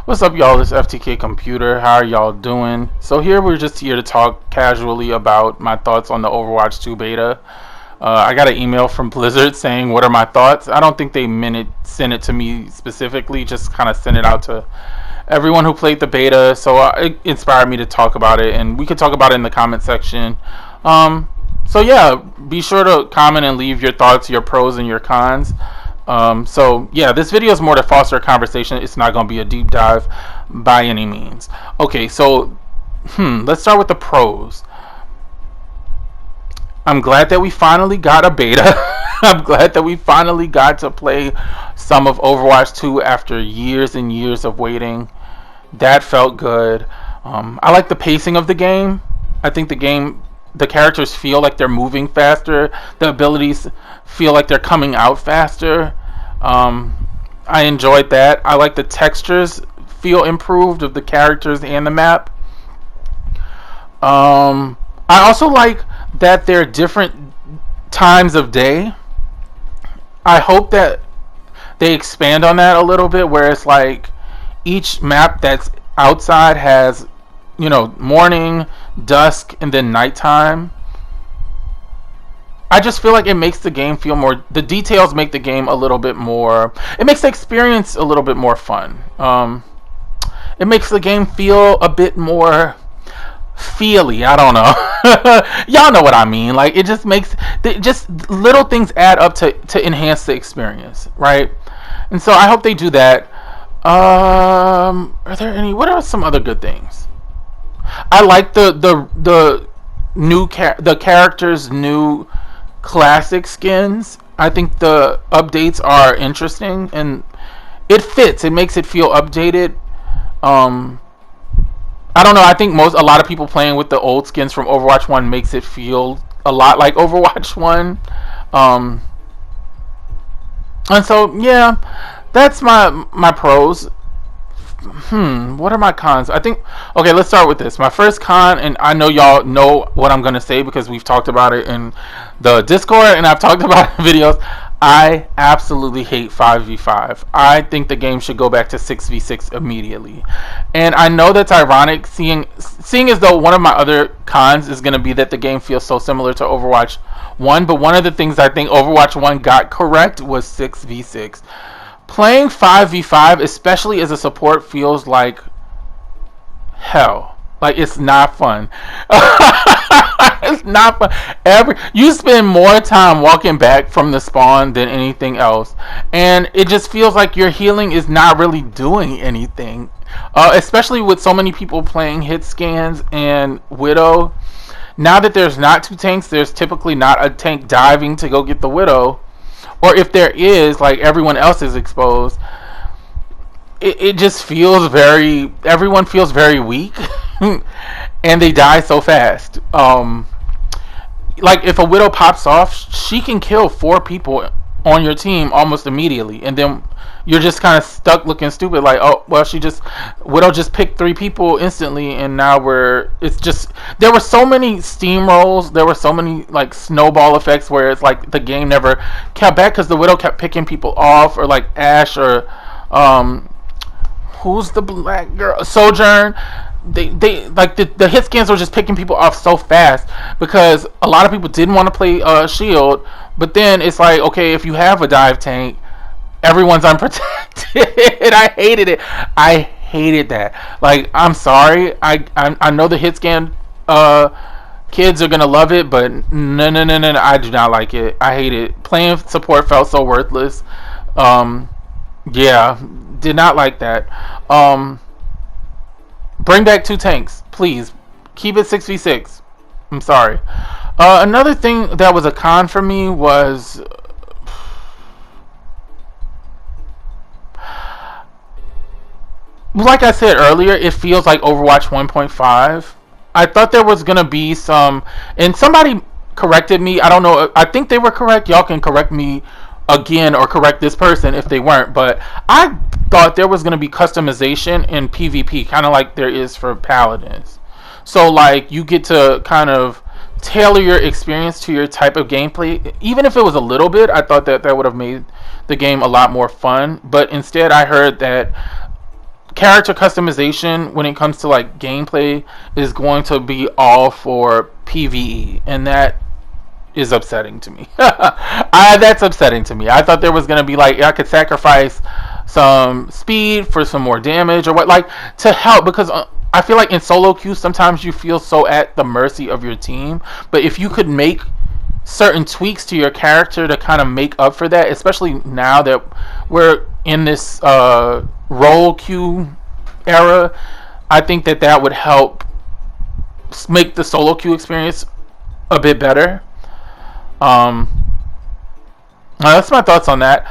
What's up, y'all? It's FTKComputer. How are y'all doing? So here we're just here to talk casually about my thoughts on the Overwatch 2 beta. I got an email from Blizzard saying, what are my thoughts? I don't think they sent it to me specifically, just kind of sent it out to everyone who played the beta. So it inspired me to talk about it, and we could talk about it in the comment section. So yeah, be sure to comment and leave your thoughts, your pros and your cons. So yeah, this video is more to foster a conversation. It's not going to be a deep dive by any means. Okay, so let's start with the pros. I'm glad that we finally got a beta. I'm glad that we finally got to play some of Overwatch 2 after years and years of waiting. That felt good. I like the pacing of the game. I think the characters feel like they're moving faster. The abilities feel like they're coming out faster. I enjoyed that. I like the textures feel improved of the characters and the map. I also like that there are different times of day. I hope that they expand on that a little bit, where it's like each map that's outside has, morning, dusk, and then nighttime. I just feel like it makes the game feel more, the details make the game a little bit more, it makes the experience a little bit more fun. It makes the game feel a bit more feely. I don't know. Y'all know what I mean. Like, it just makes, just little things add up to enhance the experience, right? And so I hope they do that. Are there what are some other good things? I like the new the characters' new classic skins. I think the updates are interesting and it fits. It makes it feel updated. I don't know. I think a lot of people playing with the old skins from Overwatch 1 makes it feel a lot like Overwatch 1. And so yeah, that's my pros. What are my cons? I think, okay, let's start with this. My first con, and I know y'all know what I'm going to say because we've talked about it in the Discord and I've talked about it in videos. I absolutely hate 5v5. I think the game should go back to 6v6 immediately. And I know that's ironic, seeing as though one of my other cons is going to be that the game feels so similar to Overwatch 1, but one of the things I think Overwatch 1 got correct was 6v6. Playing 5v5, especially as a support, feels like hell. Like, it's not fun. It's not fun. You spend more time walking back from the spawn than anything else, and it just feels like your healing is not really doing anything. Especially with so many people playing hit scans and Widow. Now that there's not two tanks, there's typically not a tank diving to go get the Widow. Or if there is, like, everyone else is exposed. It just feels everyone feels very weak. And they die so fast. Like, if a Widow pops off, she can kill 4 people on your team almost immediately. And then you're just kind of stuck looking stupid. Like, oh, well, Widow just picked 3 people instantly. And now it's just, there were so many steamrolls. There were so many, like, snowball effects where it's like the game never kept back because the Widow kept picking people off. Or like Ashe or, who's the black girl? Sojourn. They like the hit scans were just picking people off so fast because a lot of people didn't want to play shield, but then it's like, okay, if you have a dive tank, everyone's unprotected. I hated it. I hated that. Like, I'm sorry. I know the hit scan kids are gonna love it, but no, I do not like it. I hate it. Playing support felt so worthless. Yeah, did not like that. Bring back 2 tanks, please. Keep it 6v6. I'm sorry. Another thing that was a con for me was, like I said earlier, it feels like Overwatch 1.5. I thought there was going to be some, and somebody corrected me. I don't know. I think they were correct. Y'all can correct me again or correct this person if they weren't, but I thought there was going to be customization in PvP, kind of like there is for Paladins. So, like, you get to kind of tailor your experience to your type of gameplay. Even if it was a little bit, I thought that would have made the game a lot more fun. But instead, I heard that character customization when it comes to like gameplay is going to be all for PvE, and that is upsetting to me. That's upsetting to me. I thought there was going to be like I could sacrifice some speed for some more damage or what, like to help, because I feel like in solo queue sometimes you feel so at the mercy of your team. But if you could make certain tweaks to your character to kind of make up for that, especially now that we're in this role queue era, I think that that would help make the solo queue experience a bit better. That's my thoughts on that.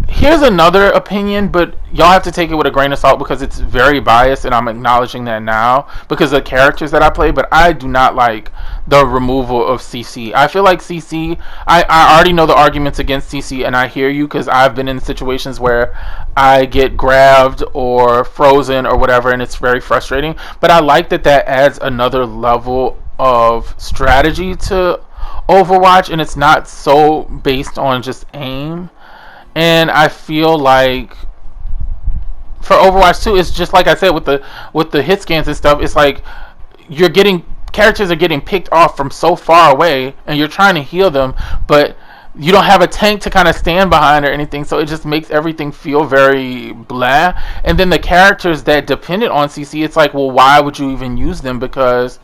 Here's another opinion, but y'all have to take it with a grain of salt because it's very biased, and I'm acknowledging that now because of the characters that I play. But I do not like the removal of CC. I feel like CC, I already know the arguments against CC, and I hear you because I've been in situations where I get grabbed or frozen or whatever, and it's very frustrating. But I like that that adds another level of strategy to Overwatch, and it's not so based on just aim. And I feel like for Overwatch 2, it's just like I said with the hit scans and stuff. It's like you're getting characters are getting picked off from so far away, and you're trying to heal them, but you don't have a tank to kind of stand behind or anything. So it just makes everything feel very blah. And then the characters that depended on CC, it's like, well, why would you even use them? Because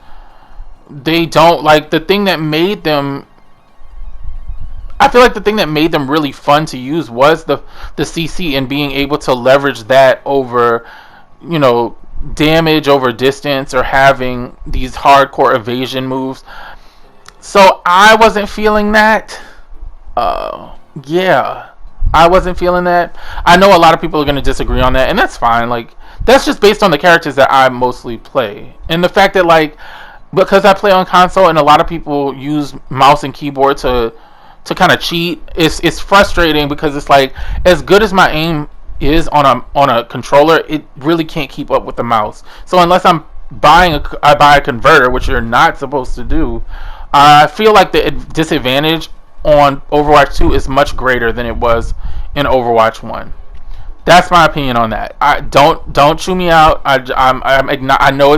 they don't, like, the thing that made them, I feel like the thing that made them really fun to use was the CC, and being able to leverage that over, you know, damage over distance, or having these hardcore evasion moves. So I wasn't feeling that. Yeah, I wasn't feeling that. I know a lot of people are going to disagree on that, and that's fine. Like, that's just based on the characters that I mostly play, and the fact that, like, because I play on console and a lot of people use mouse and keyboard to kind of cheat, it's frustrating because it's like, as good as my aim is on a controller, it really can't keep up with the mouse. So unless I buy a converter, which you're not supposed to do, I feel like the disadvantage on Overwatch 2 is much greater than it was in Overwatch 1. That's my opinion on that. I don't chew me out. I know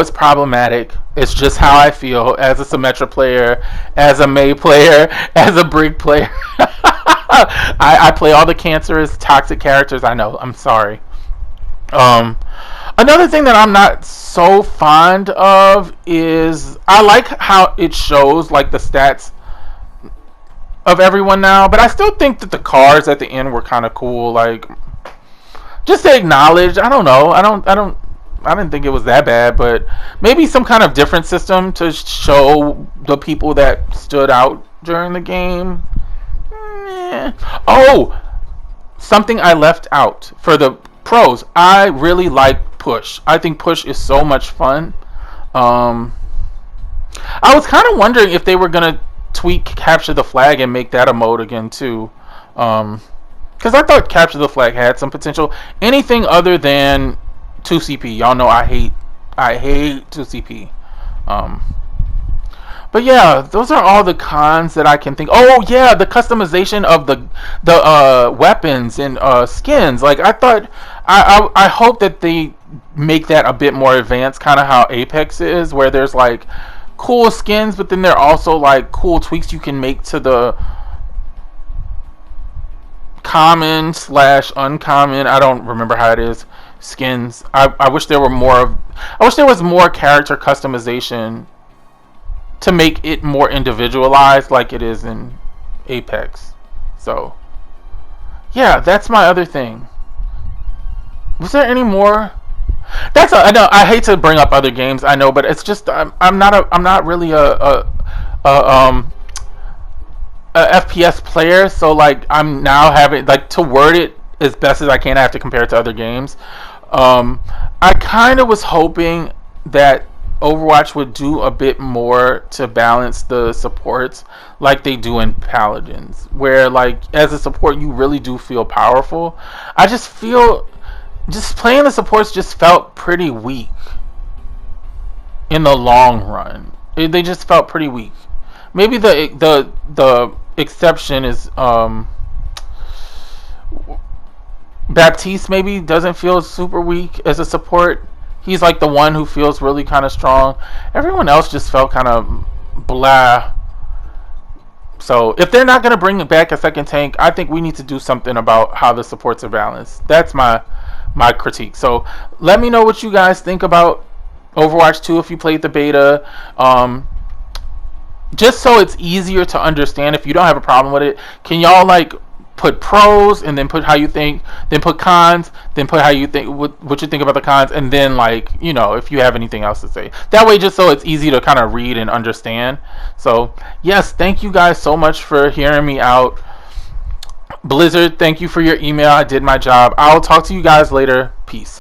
it's problematic. It's just how I feel as a Symmetra player, as a Mei player, as a Brig player. I play all the cancerous, toxic characters. I know. I'm sorry. Another thing that I'm not so fond of is I like how it shows like the stats of everyone now, but I still think that the cards at the end were kind of cool. Like, just to acknowledge, I don't know. I didn't think it was that bad, but maybe some kind of different system to show the people that stood out during the game. Oh, something I left out for the pros. I really like push. I think push is so much fun. I was kind of wondering if they were gonna tweak capture the flag and make that a mode again too. Because I thought capture the flag had some potential. Anything other than 2CP, y'all know I hate 2CP. But yeah, those are all the cons that I can think. Oh yeah, the customization of the weapons and skins. Like, I thought, I hope that they make that a bit more advanced, kind of how Apex is, where there's like cool skins, but then there are also like cool tweaks you can make to the common / uncommon, I don't remember how it is, skins. I wish there were more I wish there was more character customization to make it more individualized like it is in Apex. So yeah, that's my other thing. Was there any more? I know I hate to bring up other games, I know, but it's just I'm not really a FPS player, so like I'm now having like to word it as best as I can. I have to compare it to other games. I kind of was hoping that Overwatch would do a bit more to balance the supports like they do in Paladins, where like as a support you really do feel powerful. I just feel just playing the supports just felt pretty weak in the long run. They just felt pretty weak. Maybe the exception is Baptiste maybe doesn't feel super weak as a support. He's like the one who feels really kind of strong. Everyone else just felt kind of blah. So if they're not going to bring back a second tank, I think we need to do something about how the supports are balanced. That's my critique. So let me know what you guys think about Overwatch 2 if you played the beta. Just so it's easier to understand, if you don't have a problem with it, can y'all like put pros and then put how you think, then put cons, then put how you think, what you think about the cons, and then like, you know, if you have anything else to say, that way, just so it's easy to kind of read and understand. So yes, thank you guys so much for hearing me out. Blizzard, thank you for your email. I did my job. I'll talk to you guys later. Peace.